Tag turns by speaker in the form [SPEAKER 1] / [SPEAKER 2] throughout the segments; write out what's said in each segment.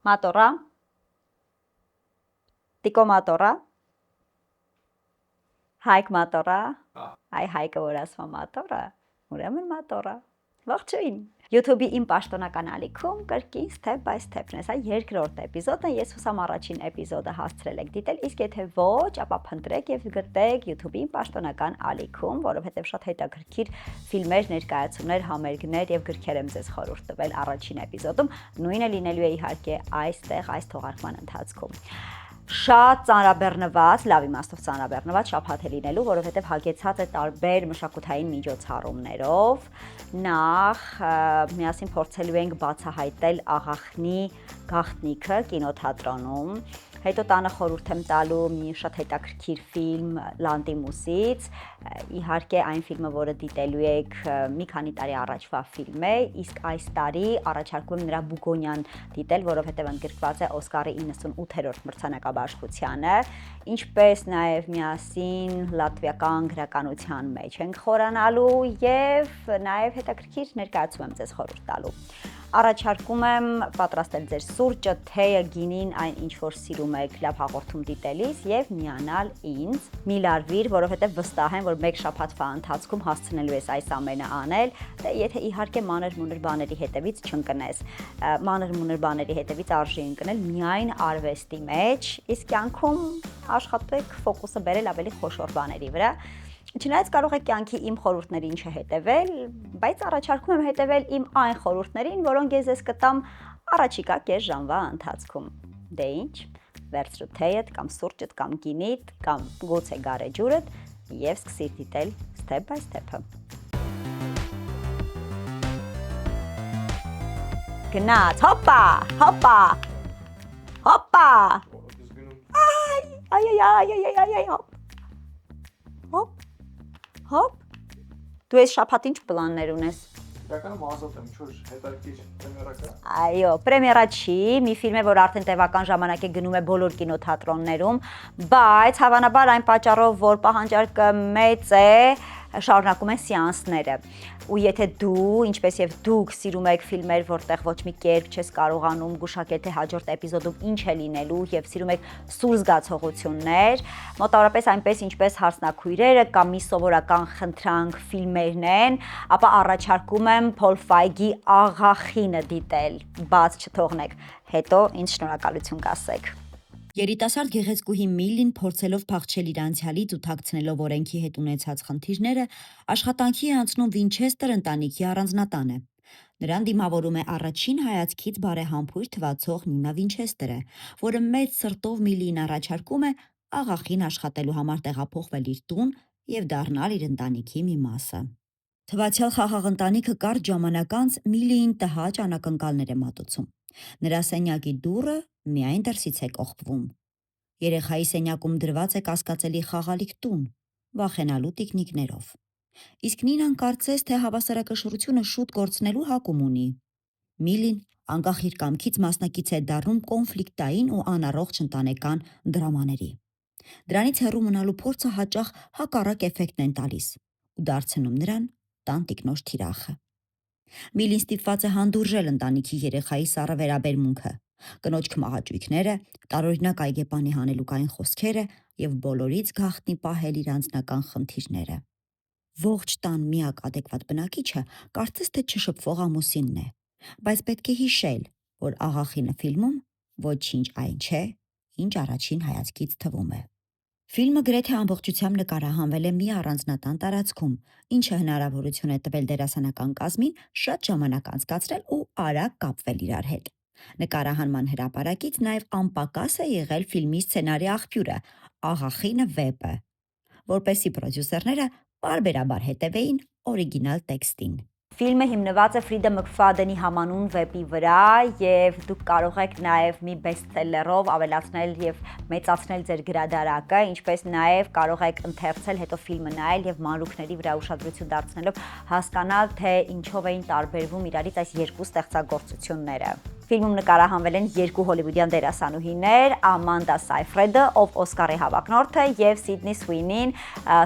[SPEAKER 1] Մատորա, Տիկո մատորա, Հայկ մատորա, այ Հայկը որ ասում մատորա, ուրեմն մատորա, ողջույն։ YouTube-ի իմ պաշտոնական ալիքում կրկին step by step-ն է, սա երկրորդ էպիզոդն է, ես հուսամ առաջին էպիզոդը հասցրել եք դիտել, իսկ եթե ոչ, ապա փնտրեք եւ գտեք YouTube-ի իմ պաշտոնական ալիքում, որովհետեւ շատ հետաքրքիր ֆիլմեր, ներկայացումներ, համերգներ եւ գրքեր եմ ձեզ խորհուրդ տվել առաջին էպիզոդում, նույնը լինելու է իհարկե այստեղ այս թողարկման ընթացքում։ Շատ ծանրաբեռնված, լավ իմաստով ծանրաբեռնված շաբաթ է լինելու, որովհետև հագեցած է տարբեր մշակութային միջոցառումներով։ Նախ միասին փորձելու ենք բացահայտել աղախնի գաղտնիքը կինոթատրոնում, հետո տանը խորհուրդ եմ տալու մի շատ հետաքրքիր ֆիլմ Լանտիմուսից, իհարկե այն ֆիլմը, որը դիտելու եք մի քանի տարի առաջվա ֆիլմ է, իսկ այս տարի առաջարկում եմ նրա Բուգոնյան դիտել, որովհետև ընդգրկված է Օսկարի 98-րդ մրցանակաբաշխությանը, ինչպես նաև միասին լատվիական գրականության մեջ ենք խորանալու եւ նաև հետաքրքիր ներկայացում եմ ձեզ խորհուրդ տալու։ Առաջարկում եմ պատրաստել ձեր սուրճը, թեյը, գինին, այն ինչ որ սիրում եք լավ հաղորդում դիտելիս եւ միանալ ինձ։ Մի լարվիր, որովհետեւ վստահ եմ, որ մեկ շաբաթվա ընթացքում հասցնելու ես այս ամենը անել, դե եթե իհարկե մանր-մունր բաների հետևից չընկնես։ Մանր-մունր բաների հետևից արժի ընկնել միայն արվեստի մեջ, իսկ կյանքում աշխատեք ֆոկուսը բերել ավելի խոշոր բաների վրա։ Չնայած կարող եք կյանքի իմ խորհուրդներին չհետևել, բայց առաջարկում եմ հետևել իմ այն խորհուրդներին, որոնք ես կտամ առաջիկա կես ժամվա ընթացքում։ Դե ինչ, վերցրու թեյդ կամ սուրճդ կամ գինիդ կամ գուցե գարեջուրդ եւ սկսիր դիտել step by step-ը։ Գնաց, հոպա, հոպա, հոպա, այ, հոպ, հոպ, հոպ, դու ես շաբաթ ինչ պլաններ ունես։
[SPEAKER 2] Իրականում ազատ եմ, ինչ-որ հետաքրքիր պրեմիերա կա։
[SPEAKER 1] Այո, պրեմիերա չի, մի ֆիլմ է, որ արդեն տևական ժամանակ է գնում է բոլոր կինոթատրոններում, բայց հավանաբար այն պատճառով, որ պահանջարկը մեծ է, շարունակում են սեանսները։ Ու եթե դու, ինչպես եւ դուք սիրում եք ֆիլմեր, որտեղ ոչ մի կերպ չես կարողանում գուշակել թե հաջորդ էպիզոդում ինչ է լինելու եւ սիրում եք սուր զգացողություններ, մոտավորապես այնպես ինչպես Հարսնաքույրերը կամ մի սովորական խնդրանք ֆիլմերն են, ապա առաջարկում եմ Փոլ Ֆայգի Աղախինը դիտել, բաց չթողնեք, հետո ինձ շնորհակալություն կասեք։
[SPEAKER 3] Երիտասարդ գեղեցկուհի Միլին փորձելով փախչել իր անցյալից ու թաքցնելով օրենքի հետ ունեցած խնդիրները, աշխատանքի է անցնում Վինչեսթեր ընտանիքի առանձնատանը։ Նրան դիմավորում է առաջին հայացքից բարեհամբույր թվացող Նինա Վինչեսթերը, որը մեծ սրտով Միլիին առաջարկում է աղախին աշխատելու համար տեղափոխվել իր տուն եւ դառնալ իր ընտանիքի մի մասը։ Թվացյալ խաղաղ ընտանիքը կարճ ժամանակ անց Միլիին տհաճ անակնկալներ է մատուցում։ Նրա սենյակի դուռը միայն դրսից է կողպվում։ Երեխայի սենյակում դրված է կասկածելի խաղալիք տուն, վախենալու տիկնիկներով։ Իսկ Նինան կարծես թե հավասարակշռությունը շուտ կորցնելու հակում ունի։ Միլին անկախ իր կամքից մասնակից է դառնում կոնֆլիկտային ու անառողջ ընտանեկան դրամաների։ Դրանից հեռու մնալու փորձը հաճախ հակառակ էֆեկտն են տալիս ու դարձնում նրան տան տիկնոջ թիրախը։ Միլին ստիպված է հանդուրժել ընտանիքի երեխայի սառը վերաբերմունքը, կնոջ քմահաճույքները, տարօրինակ այգեպանի հանելուկային խոսքերը եւ բոլորից գաղտնի պահել իր անձնական խնդիրները։ Ողջ տան միակ adekvat բնակիչը կարծես թե չշփվող ամուսինն է, բայց պետք է հիշել, որ աղախինը ֆիլմում ոչինչ այն չէ, ինչ առաջին հայացքից թվում է։ Ֆիլմը գրեթե ամբողջությամբ նկարահանվել է մի առանձնատան տարածքում, ինչը հնարավորություն է տվել դերասանական կազմին շատ ժամանակ անցկացրել ու արագ կապվել իրար հետ։ Նկարահանման հրապարակից նաև անպակաս է եղել ֆիլմի սցենարի աղբյուրը՝ Աղախինը վեպը, որպեսզի պրոդյուսերները պարբերաբար հետևեին օրիգինալ տեքստին։
[SPEAKER 1] Ֆիլմը հիմնված է Ֆրիդա Մկֆադենի համանուն վեպի վրա եւ դուք կարող եք նաեւ մի բեսթսելերով ավելացնել եւ մեծացնել ձեր գրադարակը, ինչպես նաեւ կարող եք ընթերցել, հետո ֆիլմը նայել եւ մանրուքների վրա ուշադրություն դարձնելով հասկանալ, թե ինչով էին տարբերվում իրարից այս երկու ստեղծագործությունները։ Ֆիլմում նկարահանվել են երկու հոլիվուդյան դերասանուհիներ՝ Ամանդա Սայֆրեդը, ով Օսկարի հավակնորդ է, եւ Սիդնի Սուինին,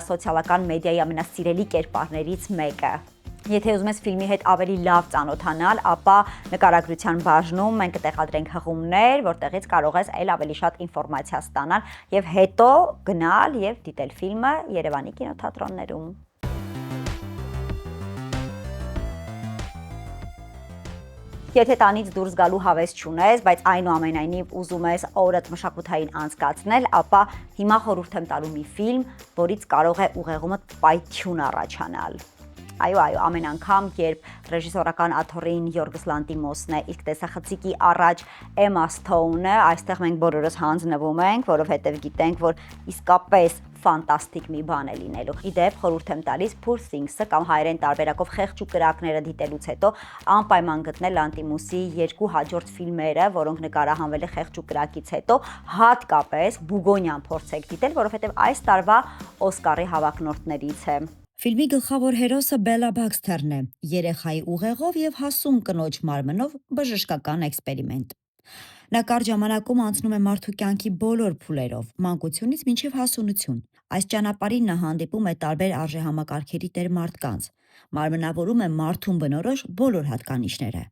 [SPEAKER 1] սոցիալական մեդիայի ամենասիրելի կերպարներից մեկը։ Եթե ուզում ես ֆիլմի հետ ավելի լավ ծանոթանալ, ապա նկարագրության բաժնում մենք կտեղադրենք հղումներ, որտեղից կարող ես այլ ավելի շատ ինֆորմացիա ստանալ եւ հետո գնալ եւ դիտել ֆիլմը Երևանի կինոթատրոններում։ Եթե տանից դուրս գալու հավես չունես, բայց այնուամենայնիվ ուզում ես օրդ մշակութային անցկացնել, ապա հիմա խորհուրդ եմ տալու մի ֆիլմ, որից կարող է ուղեղումդ պայթյուն առաջանալ։ Այո, ամեն անգամ, երբ ռեժիսորական աթոռին Յորգոս Լանտիմոսն է, իսկ տեսախցիկի առաջ Էմմա Սթոունը, այստեղ մենք բոլորս հանձնվում ենք, որովհետև գիտենք, որ իսկապես ֆանտաստիկ մի բան է լինելու։ Իդեպ խորհուրդ եմ տալիս Poor Things-ը կամ հայերեն տարբերակով Խեղճ ու կրակները դիտելուց հետո անպայման գտնել Լանտիմոսի երկու հաջորդ ֆիլմերը, որոնք նկարահանվել է Խեղճ ու կրակից հետո, հատկապես Բուգոնյան փորձեք դիտել, որովհետև այս տարվա Օսկարի հավակնորդներից է։
[SPEAKER 3] Ֆիլմի գլխավոր հերոսը Բելա Բաքսթերն է, երեխայի ուղեղով եւ հասուն կնոջ մարմնով բժշկական էքսպերիմենտ։ Նա կարճ ժամանակում անցնում է մարդու կյանքի բոլոր փուլերով, մանկությունից մինչև հասունություն։ Այս ճանապարհին նա հանդիպում է տարբեր արժեհամակարգերի տեր մարդկանց, մարմնավորում է մարդուն բնորոշ բոլոր հատկանիշները՝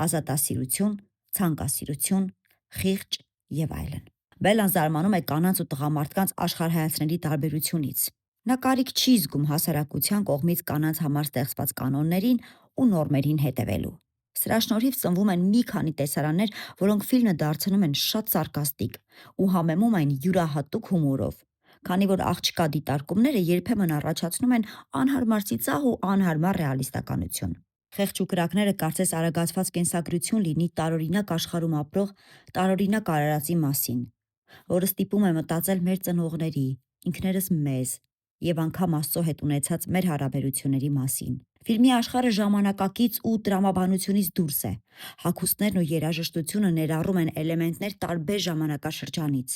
[SPEAKER 3] ազատասիրություն, ցանկասիրություն, խիղճ եւ այլն։ Բելան զարմանում է կանանց ու տղամարդկանց աշխարհայացքների տարբերությունից։ Նա կարիք չի զգում հասարակության կողմից կանանց համար ստեղծված կանոններին ու նորմերին հետևելու։ Սրա շնորհիվ ծնվում են մի քանի տեսարաններ, որոնք ֆիլմը դարձնում են շատ սարկաստիկ ու համեմում այն յուրահատուկ հումորով, քանի որ աղջկա դիտարկումները երբեմն առաջացնում են անհարմար ծիծաղ ու անհարմար ռեալիստականություն։ Խեղճ ու կրակները կարծես արագացված կենսագրություն լինի տարօրինակ աշխարհում ապրող տարօրինակ արարածի մասին, որը ստիպում է մտածել մեր ծնողների, ինքներս մեզ եւ անգամ Աստծո հետ ունեցած մեր հարաբերությունների մասին։ Ֆիլմի աշխարհը ժամանակակից ու տրամաբանությունից դուրս է։ Հագուստներն ու երաժշտությունը ներառում են էլեմենտներ տարբեր ժամանակաշրջանից։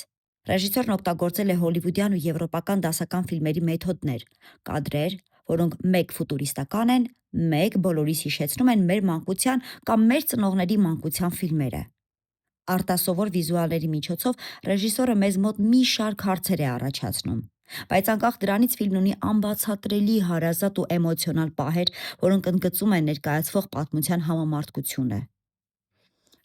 [SPEAKER 3] Ռեժիսորն օգտագործել է հոլիվուդյան ու եվրոպական դասական ֆիլմերի մեթոդներ, կադրեր, որոնք մեկ ֆուտուրիստական են, մեկ բոլորիս հիշեցնում են մեր մանկության կամ մեր ծնողների մանկության ֆիլմերը։ Արտասովոր վիզուալների միջոցով ռեժիսորը մեզ մոտ մի շարք հարցեր է առաջացնում, բայց անկախ դրանից ֆիլմն ունի անբացատրելի հարազատ ու էմոցիոնալ պահեր, որոնք ընդգծում են ներկայացվող պատմության համեմատությունը։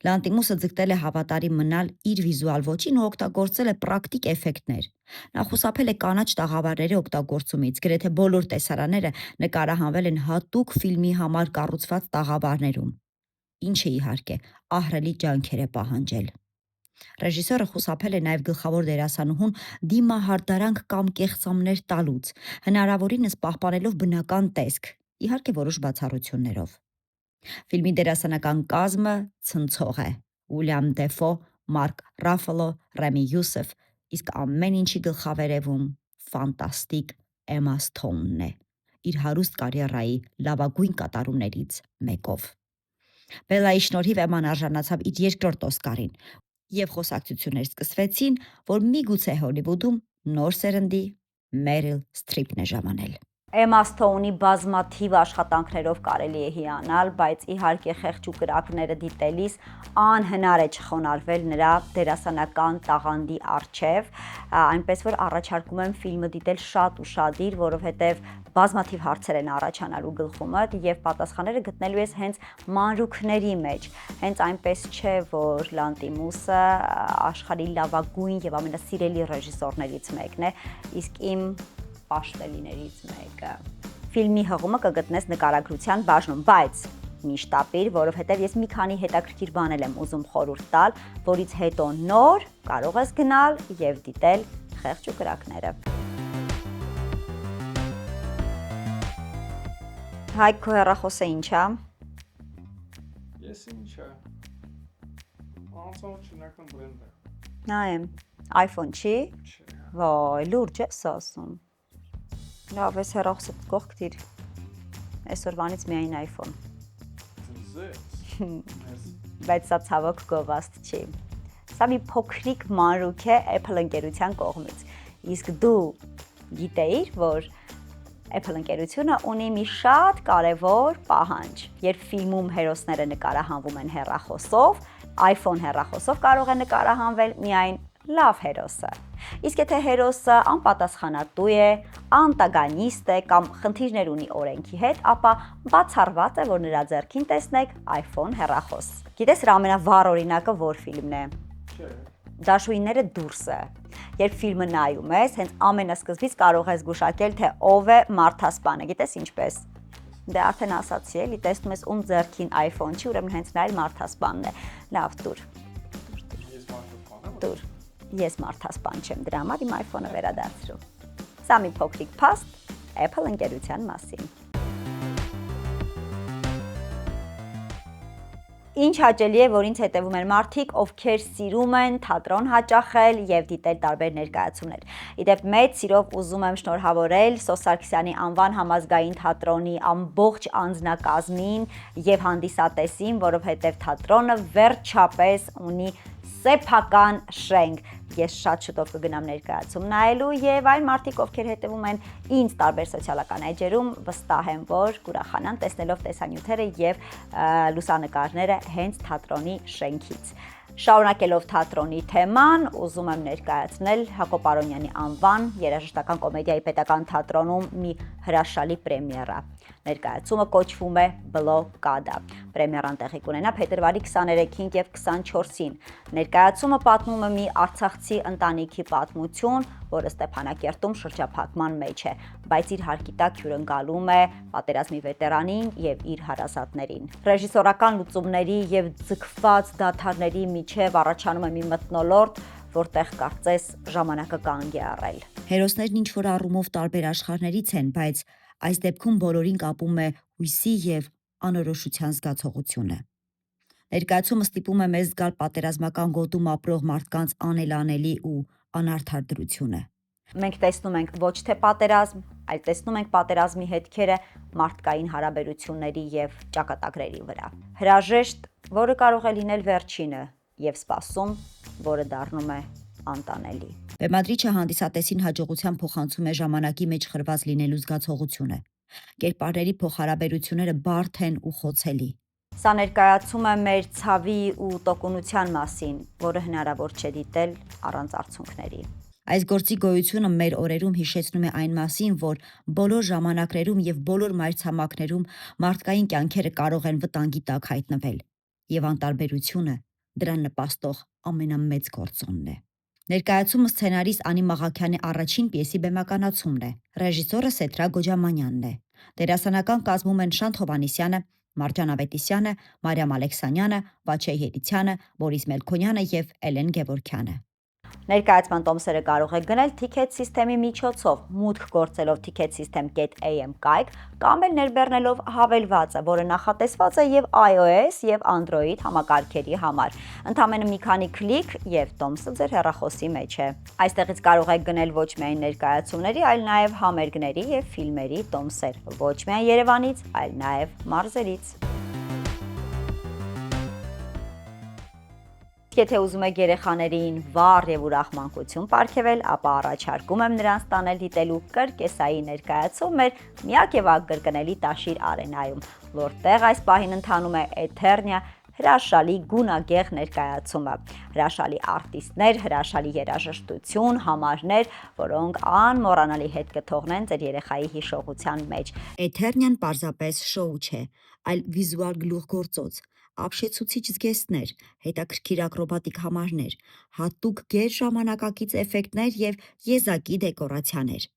[SPEAKER 3] Լանտիմոսը ձգտել է հավատարիմ մնալ իր վիզուալ ոճին ու օգտագործել է պրակտիկ էֆեկտներ։ Նա խուսափել է կանաչ տաղավարների օգտագործումից, գրեթե բոլոր տեսարանները նկարահանվել են հատուկ ֆիլմի համար կառուցված տաղավարներում, ինչը իհարկե ահռելի ջանքեր է պահանջել։ Ռեժիսորը խուսափել է նաև գլխավոր դերասանուհուն դիմահարդարանք կամ կեղծամներ տալուց, հնարավորինս պահպանելով բնական տեսք, իհարկե որոշ բացառություններով։ Ֆիլմի դերասանական կազմը ցնցող է. Ուիլյամ Դեֆո, Մարկ Ռաֆալո, Ռեմի Յուսեֆ, իսկ ամեն ինչի գլխավերևում ֆանտաստիկ Էմմա Սթոունն է, իր հարուստ կարիերայի լավագույն կատարումներից մեկով։ Բելայի շնորհիվ Էմման արժանացավ իր երկրորդ Օսկարին, եւ խոսակցություններ սկսվեցին, որ միգուցե Հոլիվուդում նոր սերնդի Մերիլ Սթրիփն է ժամանել։
[SPEAKER 1] Էմմա Սթոունի բազմաթիվ աշխատանքներով կարելի է հիանալ, բայց իհարկե Խեղճ ու կրակները դիտելիս անհնար է չխոնարհվել նրա դերասանական տաղանդի առջև, այնպես որ առաջարկում եմ ֆիլմը դիտել շատ ուշադիր, որովհետև բազմաթիվ հարցեր են առաջանալու գլխումդ եւ պատասխանները գտնելու ես հենց մանրուքների մեջ։ Հենց այնպես չէ, որ Լանտիմոսը աշխարհի լավագույն եւ ամենասիրելի ռեժիսորներից մեկն է, իսկ իմ պաշտելիներից մեկը։ Ֆիլմի հղումը կգտնես նկարագրության բաժնում, բայց միշտ ապիր, որովհետև ես մի քանի հետաքրքիր բաներ եմ ուզում խորհուրդ տալ, որից հետո նոր կարող ես գնալ եւ դիտել Խեղճ ու կրակները։ Հայկ, քո հեռախոսը ինչ է։
[SPEAKER 2] Ես ինչա։ Անցավ չնական բրենդ է։
[SPEAKER 1] Նայեմ, iPhone չի։ Վայ, լուրջ ես ասում։ Լավ, ես հեռախոսը կողք դիր։ Այսօրվանից միայն iPhone։ Բայց սա ցավոք գովաստ չի։ Սա մի փոքրիկ մանրուք է Apple ընկերության կողմից։ Իսկ դու գիտեիր, որ Apple ընկերությունը ունի մի շատ կարևոր պահանջ։ Երբ ֆիլմում հերոսները նկարահանվում են հեռախոսով, iPhone հեռախոսով կարող է նկարահանվել միայն լավ հերոսը։ Իսկ եթե հերոսը անպատասխանատու է, անտագանիստ է կամ խնդիրներ ունի օրենքի հետ, ապա բացառված է, որ նրա ձեռքին տեսնեք iPhone հեռախոս։ Գիտես, դրա ամենավառ օրինակը որ ֆիլմն է։
[SPEAKER 2] Չէ։
[SPEAKER 1] Դաշույնները դուրսը։ Երբ ֆիլմը նայում ես, հենց ամենասկզբից կարող ես զգուշակել, թե ով է մարդասպանը։ Գիտես ինչպես։ Դե արդեն ասացի էլի, տեսնում ես ում ձեռքին iPhone չի, ուրեմն հենց նա էլ մարդասպանն է։ Լավ, դուր։
[SPEAKER 2] Ես մարդասպան եմ։
[SPEAKER 1] Դուր։ Ես մարդասպան չեմ, դրա համար իմ iPhone-ը վերադարձրու։ Սա մի փոքրիկ փաստ Apple ընկերության մասին։ Ինչ հաճելի է, որ ինձ հետևում են մարդիկ, ովքեր սիրում են թատրոն հաճախել եւ դիտել տարբեր ներկայացումներ։ Իդեպ մեծ սիրով ուզում եմ շնորհավորել Սոս Սարգսյանի անվան համազգային թատրոնի ամբողջ անձնակազմին եւ հանդիսատեսին, որովհետեւ թատրոնը վերջապես ունի սեփական շենք։ Ես շատ շուտով կգնամ ներկայացում նայելու եւ այն մարդիկ, ովքեր հետևում են ինձ տարբեր սոցիալական էջերում, վստահ եմ, որ կուրախանան տեսնելով տեսանյութերը եւ լուսանկարները հենց թատրոնի շենքից։ Շարունակելով թատրոնի թեման, ուզում եմ ներկայացնել Հակոբ Արոնյանի անվան երաժշտական կոմեդիայի պետական թատրոնում մի հրաշալի պրեմիերա։ Ներկայացումը կոչվում է Բլոկադա։ Պրեմիերան տեղի կունենա փետրվարի 23-ին եւ 24-ին։ Ներկայացումը պատմում է մի արցախցի ընտանիքի պատմություն, որը Ստեփանակերտում շրջափակման մեջ է, բայց իր հարկի տակ հյուրընկալում է պատերազմի վետերանին եւ իր հարազատներին։ Ռեժիսորական լուծումների եւ ձգված դադարների միջև առաջանում է մի մթնոլորտ, որտեղ կարծես ժամանակը կանգ է առել։
[SPEAKER 3] Հերոսներն ինչ-որ առումով տարբեր աշխարհներից են, բայց այս դեպքում բոլորին կապում է հույսի եւ անորոշության զգացողությունը։ Ներկայացումը ստիպում է մեզ զգալ պատերազմական գոտում ապրող մարդկանց անելանելի ու անարդար դրությունը։
[SPEAKER 1] Մենք տեսնում ենք ոչ թե պատերազմ, այլ տեսնում ենք պատերազմի հետքերը մարդկային հարաբերությունների եւ ճակատագրերի վրա։ Հրաժեշտ, որը կարող է լինել վերջինը, եւ սպասում, որը դառնում է անտանելի։
[SPEAKER 3] Բեմադրիչը հանդիսատեսին հաջողության փոխանցում է ժամանակի մեջ խրված լինելու զգացողությունը։ Կերպարների փոխհարաբերությունները բարդ են ու խոցելի։
[SPEAKER 1] Սա ներկայացում է մեր ցավի ու տոկունության մասին, որը հնարավոր չէ դիտել առանց արցունքների։
[SPEAKER 3] Այս գործի գոյությունը մեր օրերում հիշեցնում է այն մասին, որ բոլոր ժամանակներում եւ բոլոր մայրցամաքներում մարդկային կյանքերը կարող են վտանգի տակ հայտնվել, եւ անտարբերությունը դրան նպաստող ամենամեծ գործոնն է։ Ներկայացումը սցենարիստ Անի Մաղաքյանի առաջին պիեսի բեմականացումն է։ Ռեժիսորը Սեթրա Գոջամանյանն է։ Դերասանական կազմում են Շանթ Հովհաննիսյանը, Մարջան Ավետիսյանը, Մարիամ Ալեքսանյանը, Վաչե Երիցյանը, Բորիս Մելքոնյանը եւ Էլեն Գևորգյանը։
[SPEAKER 1] Ներկայացման տոմսերը կարող եք գնել Ticket System-ի միջոցով, մուտք գործելով ticketsystem.am կայք կամ էլ ներբեռնելով հավելվածը, որը նախատեսված է եւ iOS եւ Android համակարգերի համար։ Ընդամենը մի քանի քլիկ եւ տոմսը ձեր հեռախոսի մեջ է։ Այստեղից կարող եք գնել ոչ միայն ներկայացումների, այլ նաեւ համերգների եւ ֆիլմերի տոմսեր, ոչ միայն Երևանից, այլ նաեւ մարզերից։ Եթե ուզում եք երեխաներին վառ եւ ուրախ մանկություն պարգևել, ապա առաջարկում եմ նրանց տանել դիտելու կրկեսայի ներկայացում մեր միակ եւ ակրկնելի Տաշիր արենայում, որտեղ այս պահին ընթանում է Էթերնիա հրաշալի գունագեղ ներկայացումը։ Հրաշալի արտիստներ, հրաշալի երաժշտություն, համարներ, որոնք անմոռանալի հետ կթողնեն ձեր երեխայի հիշողության մեջ։
[SPEAKER 3] Էթերնիան պարզապես շոու չէ, այլ վիզուալ գլուխգործոց, ապշեցուցիչ զգեստներ, հետաքրքիր ակրոբատիկ համարներ, հատուկ գեր ժամանակակից էֆեկտներ եւ եզակի դեկորացիաներ։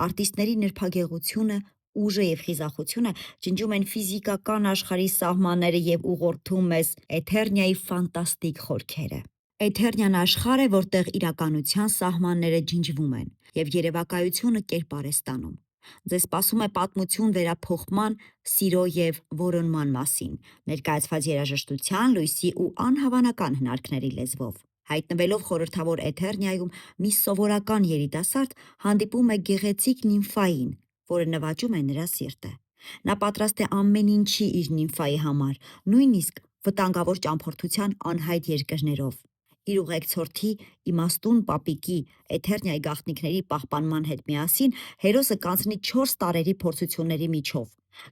[SPEAKER 3] Արտիստների նրբագեղությունը, ուժը եւ խիզախությունը ջնջում են ֆիզիկական աշխարհի սահմանները եւ ուղղորդում մեզ Էթերնիայի ֆանտաստիկ խորքերը։ Էթերնիան աշխարհ է, որտեղ իրականության սահմանները ջնջվում են եւ երևակայությունը կերպար է ստանում։ Ձեզ սպասում է պատմություն վերափոխման, սիրո եւ որոնման մասին, ներկայացված երաժշտության, լույսի ու անհավանական հնարքների լեզվով։ Հայտնվելով խորհրդավոր Էթերնիայում մի սովորական երիտասարդ հանդիպում է գեղեցիկ նիմֆային, որը նվաճում է նրա սիրտը։ Նա պատրաստ է ամեն ինչի իր նիմֆայի համար, նույնիսկ վտանգավոր ճամփորդության անհայտ երկրներով։ Իր ուղեկցորդի իմաստուն պապիկի Էթերնիայի գաղտնիքների պահպանման հետ միասին հերոսը կանցնի 4 տարերի փորձությունների միջով,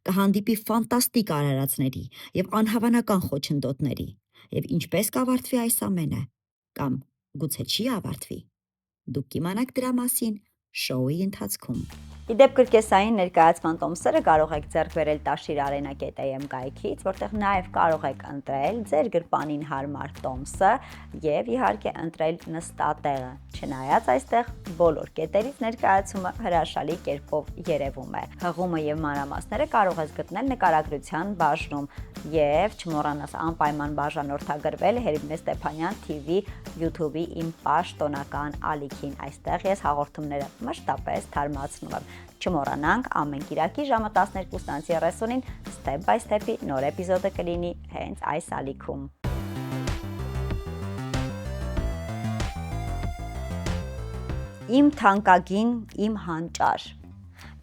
[SPEAKER 3] կհանդիպի ֆանտաստիկ արարածների եւ անհավանական խոչընդոտների։ Եվ ինչպես կավարտվի այս ամենը, կամ գուցե չի ավարտվի։ Դուք կիմանաք դրա մասին շոուի ընթացքում։
[SPEAKER 1] Իդեպ կրկեսային ներկայացման տոմսերը կարող եք ձեռք բերել Տաշիր Arena.am կայքից, որտեղ նաև կարող եք ընտրել ձեր գրպանին հարմար տոմսը եւ իհարկե ընտրել նստատեղը։ Չնայած այստեղ բոլոր կետերից ներկայացումը հրաշալի կերպով երևում է։ Հղումը եւ մանրամասները կարող ես գտնել նկարագրության բաժնում եւ չմոռանաս անպայման բաժանորդագրվել Հերմինե Ստեփանյան TV YouTube-ի իմ պաշտոնական ալիքին։ Այստեղ ես հաղորդումները մշտապես թարմացնում եմ։ Չմոռանանք ամեն կիրակի ժամը 12:30-ին Step by Step-ի նոր էպիզոդը կլինի հենց այս ալիքում։ Իմ թանկագին, իմ հանճար։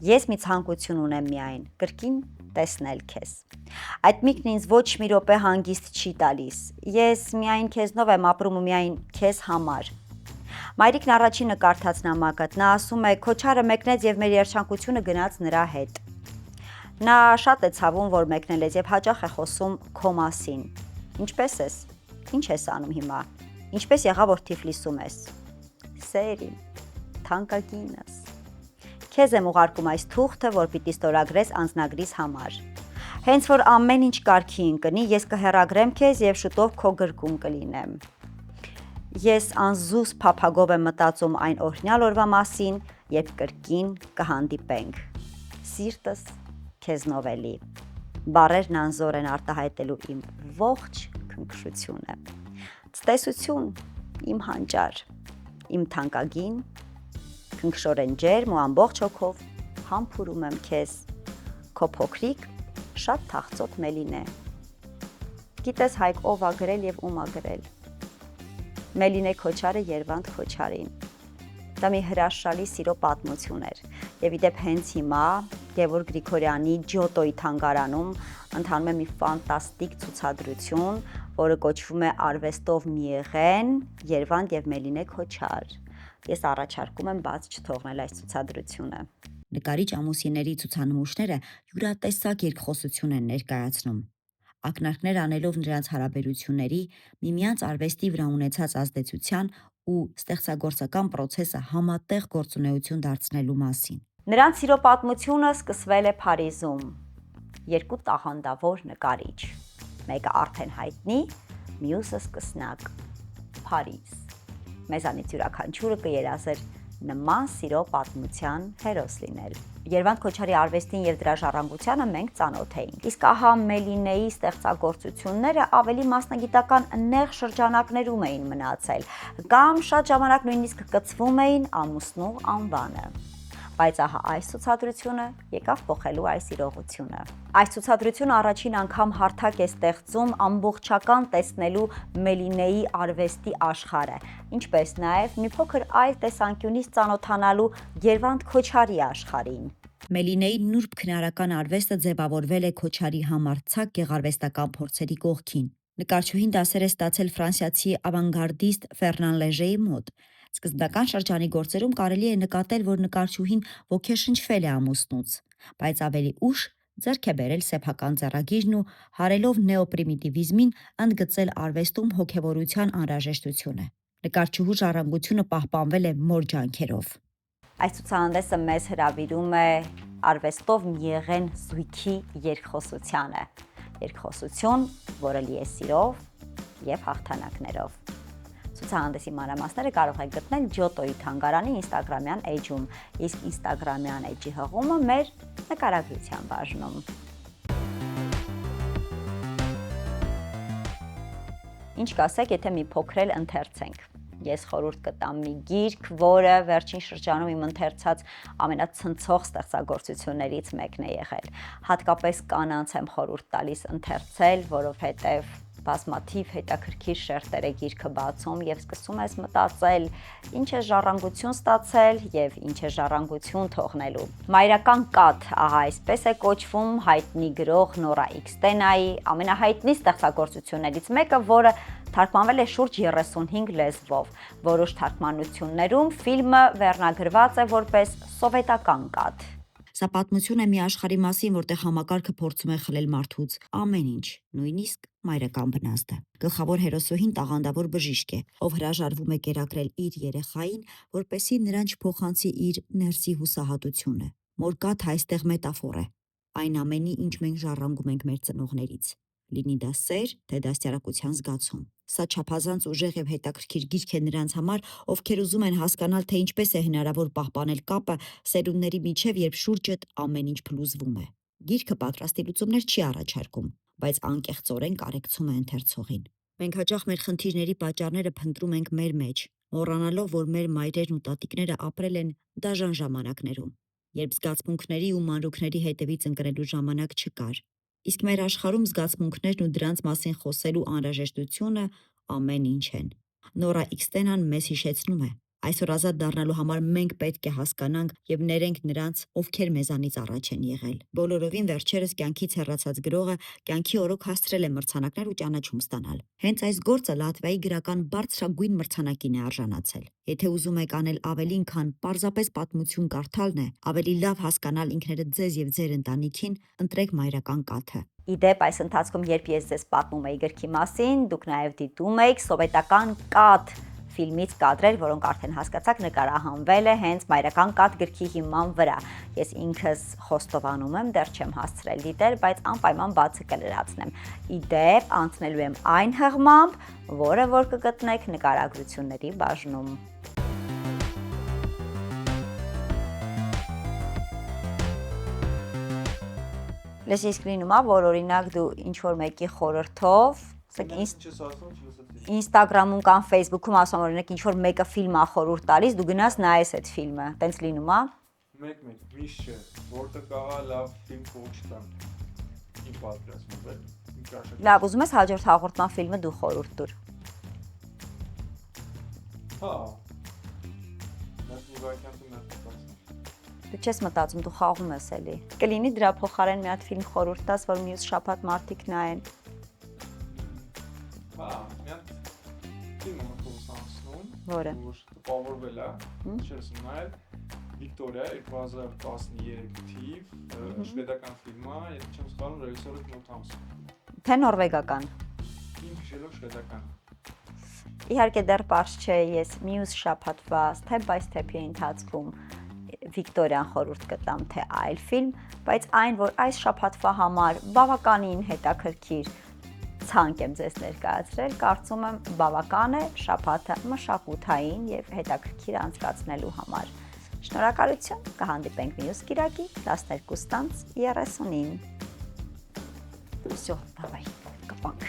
[SPEAKER 1] Ես մի ցանկություն ունեմ միայն, կրկին տեսնել քեզ։ Այդ միկն ինձ ոչ մի րոպե հանգիստ չի տալիս։ Ես միայն քեզնով եմ ապրում ու միայն քեզ համար։ Մայրիկն առաջինը կարդաց նամակդ, նա ասում է, քո չարը մեկնեց եւ մեր երջանկությունը գնաց նրա հետ։ Նա շատ է ցավում, որ մեկնել ես եւ հաճախ է խոսում քո մասին։ Ինչպես ես։ Ինչ ես անում հիմա։ Ինչպես եղավ որ Թիֆլիսում ես։ Սերի, թանկագինս։ Քեզ եմ ուղարկում այս թուղթը, որ պիտի ստորագրես անձնագրիս համար։ Հենց որ ամեն ինչ կարգի ընկնի, ես կհեռագրեմ քեզ եւ շուտով քո գրկում կլինեմ։ Ես անզուս փափագով եմ մտածում այն օրհնյալ օրվա մասին, երբ կրկին կհանդիպենք։ Սիրտս քեզնով էլի։ Բառերն անզոր են արտահայտելու իմ ողջ քնքշությունը։ Ցտեսություն, իմ հանճար, իմ թանկագին, քնքշորեն ջերմ ու ամբողջ հոգով համբուրում եմ քեզ, քո փոքրիկ, շատ թախծոտ Մելինե։ Գիտես Հայկ ով ա գրել եւ ում ա գրել։ Մելինե Քոչարը Երվանդ Քոչարին։ Դա մի հրաշալի սիրո պատմություն էր։ Եվ իդեպ հենց հիմա Գևորգ Գրիգորյանի Ջոտոյի թանգարանում ընթանում է մի ֆանտաստիկ ցուցադրություն, որը կոչվում է Արվեստով մի եղեն Երվանդ եւ Մելինե Քոչար։ Ես առաջարկում եմ բաց չթողնել այս ցուցադրությունը։
[SPEAKER 3] Նկարիչ ամուսինների ցուցանմուշները յուրատեսակ երկխոսություն են ներկայացնում։ Ակնարկներ անելով նրանց հարաբերությունների, միմյանց արվեստի վրա ունեցած ազդեցության ու ստեղծագործական process-ը համատեղ գործունեություն դարձնելու մասին։
[SPEAKER 1] Նրանց սիրո պատմությունը սկսվել է Փարիզում։ Երկու տաղանդավոր նկարիչ։ Մեկը արդեն հայտնի, մյուսը սկսնակ։ Փարիզ։ Մեզանից յուրաքանչյուրը կերազեր նման սիրո պատմության հերոս լինել։ Երվանդ Քոչարի արվեստին եւ դրա ժառանգությանը մենք ծանոթ էինք։ Իսկ ահա Մելինեի ստեղծագործությունները ավելի մասնագիտական նեղ շրջանակներում էին մնացել, կամ շատ ժամանակ նույնիսկ կցվում էին ամուսնու անվանը։ Բայց ահա այս ցուցադրությունը եկավ փոխելու այս իրողությունը։ Այս ցուցադրությունը առաջին անգամ հարթակ է ստեղծում ամբողջական տեսնելու Մելինեի արվեստի աշխարհը, ինչպես նաև մի փոքր այլ տեսանկյունից ծանոթանալու Երվանդ Քոչարի աշխարհին։
[SPEAKER 3] Մելինեի նուրբ քնարական արվեստը ձևավորվել է Քոչարի համարձակ գեղարվեստական փորձերի կողքին։ Նկարչուհին դասեր է ստացել ֆրանսիացի ավանգարդիստ Ֆերնան Լեժեի մոտ։ Սկզբնական շրջանի գործերում կարելի է նկատել, որ նկարչուհին ոգեշնչվել է ամուսնուց, բայց ավելի ուշ ձեռք է բերել սեփական ձեռագիրն ու հարելով նեոպրիմիտիվիզմին ընդգծել արվեստում հոգևորության անհրաժեշտությունը։ Նկարչուհու ժառանգությունը պահպանվել է մոր ջանքերով։
[SPEAKER 1] Այս ցուցահանդեսը մեզ հրավիրում է արվեստով մի եղեն զույգի երկխոսությանը։ Երկխոսություն, որը լի է սիրով եւ հաղթանակներով։ Ցուցահանդեսի մանրամասները կարող եք գտնել Ջոտոյի թանգարանի ինստագրամյան էջում, իսկ ինստագրամյան էջի հղումը մեր նկարագրության բաժնում։ Ինչ կասեք, եթե մի փոքր ընթերցենք։ Ես խորհուրդ կտամ մի գիրք, որը վերջին շրջանում իմ ընթերցած ամենացնցող ստեղծագործություններից մեկն է եղել։ Հատկապես կանանց եմ խորհուրդ տալիս ընթերցել, որովհետև բազմաթիվ հետաքրքիր շերտեր է գիրքը բացում եւ սկսում ես մտածել, ինչ է ժառանգություն ստացել եւ ինչ է ժառանգություն թողնելու։ Մայրական կաթ, ահա այսպես է կոչվում հայտնի գրող Նորա Իքստենայի ամենահայտնի ստեղծագործություններից մեկը, որը թարգմանվել է շուրջ 35 լեզվով։ Որոշ թարգմանություններում ֆիլմը վերնագրված է որպես սովետական կաթ։
[SPEAKER 3] Սա պատմություն է մի աշխարհի մասին, որտեղ համակարգը փորձում է խլել մարդուց ամեն ինչ, նույնիսկ մայրական վնասը։ Գլխավոր հերոսուհին տաղանդավոր բժիշկ է, ով հրաժարվում է կերակրել իր երեխային, որպեսզի նրան չփոխանցի իր ներսի հուսահատությունը։ Մորկաթը այստեղ մետաֆոր է այն ամենի, ինչ մենք ժառանգում ենք մեր ծնողներից։ Լինի դա սեր, թե դաստիարակության զգացում։ Սա չափազանց ուժեղ եւ հետաքրքիր գիրք է նրանց համար, ովքեր ուզում են հասկանալ, թե ինչպես է հնարավոր պահպանել կապը սերունդների միջև, երբ շուրջդ ամեն ինչ փլուզվում է։ Գիրքը պատրաստի լուծումներ չի առաջարկում, բայց անկեղծորեն կարեկցում է ընթերցողին։ Մենք հաճախ մեր խնդիրների պատճառները փնտրում ենք մեր մեջ, մոռանալով, որ մեր մայրերն ու տատիկները ապրել են դաժան ժամանակներում, երբ զգացմունքների ու մանրուքների հետևից ընկնելու ժամանակ չկար։ Իսկ մեր աշխարհում զգացմունքներն ու դրանց մասին խոսելու անհրաժեշտությունը ամեն ինչ են։ Նորա Իքստենան մեզ հիշեցնում է. այսօր ազատ դառնալու համար մենք պետք է հասկանանք եւ ներենք նրանց, ովքեր մեզանից առաջ են եղել։ Բոլորովին վերջերս կյանքից հեռացած գրողը կյանքի օրոք հասցրել է մրցանակներ ու ճանաչում ստանալ։ Հենց այս գործը Լատվիայի գրական բարձրագույն մրցանակին է արժանացել։ Եթե ուզում եք անել ավելին, քան պարզապես պատմություն կարդալն է, ավելի լավ հասկանալ ինքներդ ձեզ եւ ձեր ընտանիքին, ընտրեք մայրական կաթը։
[SPEAKER 1] Իդեպ այս ընթացքում, երբ ես ձեզ պատմում էի գրքի մասին, դուք նաև դիտում եք սովետական կաթ ֆիլմից կադրեր, որոնք արդեն հասկացաք նկարահանվել է հենց մայրական կաթ գրքի հիման վրա։ Ես ինքս խոստովանում եմ, դեռ չեմ հասցրել դիտել, բայց անպայման բացը կլրացնեմ։ Իդեպ անցնելու եմ այն հղմամբ, որը որ կգտնեք նկարագրությունների բաժնում։ Լսի իսկ լինում է, որ օրինակ դու ինչ-որ մեկի խորհրդով Instagram-ում կամ Facebook-ում ասում օրինակ ինչ-որ մեկը ֆիլմ է խորհուրդ տալիս, դու գնաս նայես այդ ֆիլմը, տենց լինում է։
[SPEAKER 2] Մեկ, միշտ չէ, որտեղ կաղա լավ ֆիլմ կողջ տան, իմ պատկերացմով էլ, իմ կաշակ։
[SPEAKER 1] Լավ, ուզում ես հաջորդ հաղորդման ֆիլմը դու խորհուրդ տուր։
[SPEAKER 2] Հա, մեկ ուղղակյանցում մեր պատկերացմ։
[SPEAKER 1] Դու չես մտածում, դու խաղում ես էլի։ Կլինի դրա փոխարեն մի հատ ֆիլմ խորհուրդ տաս, որ մյուս շաբաթ մարդիկ նայեն։
[SPEAKER 2] Հա, մի հատ ֆիլմ եմ խոսանցնում,
[SPEAKER 1] Որը։
[SPEAKER 2] որ տպավորվել է, չես նայել, Վիկտորիա 2013 թիվ, շվեդական ֆիլմ է, եթե չեմ սխալվում, ռեժիսորը Knut Hamsun։
[SPEAKER 1] Թե նորվեգական։
[SPEAKER 2] Իմ հիշելով շվեդական։
[SPEAKER 1] Իհարկե դեռ պարզ չէ, ես մյուս շաբաթվա step by step-ի ընթացքում Վիկտորիան խորհուրդ կտամ, թե այլ ֆիլմ, բայց այն, որ այս շաբաթվա համար բավականին հետաքրքիր ցանկ եմ ձեզ ներկայացրել, կարծում եմ բավական է շաբաթը մշակութային եւ հետաքրքիր անցկացնելու համար։ Շնորհակալություն, կհանդիպենք մյուս կիրակի 12:30-ին։ Всё, давай, կապանք։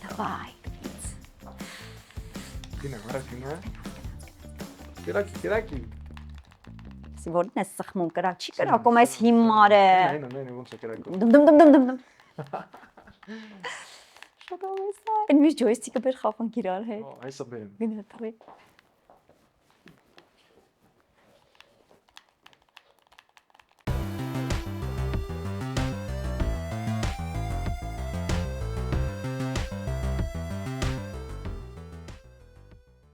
[SPEAKER 1] Давай.
[SPEAKER 2] Կինը, Կերակի։
[SPEAKER 1] Որն է սխմում, կրակ չի կրակում, այս հիմար է։
[SPEAKER 2] Նայնը, ոնց է կերակում։
[SPEAKER 1] Դմ։ Շատ ավես է։ Այն միշտ ջոյստիկը բեր խաղանք իրար հետ։
[SPEAKER 2] Այսը բերեմ։
[SPEAKER 1] Գնա թռի։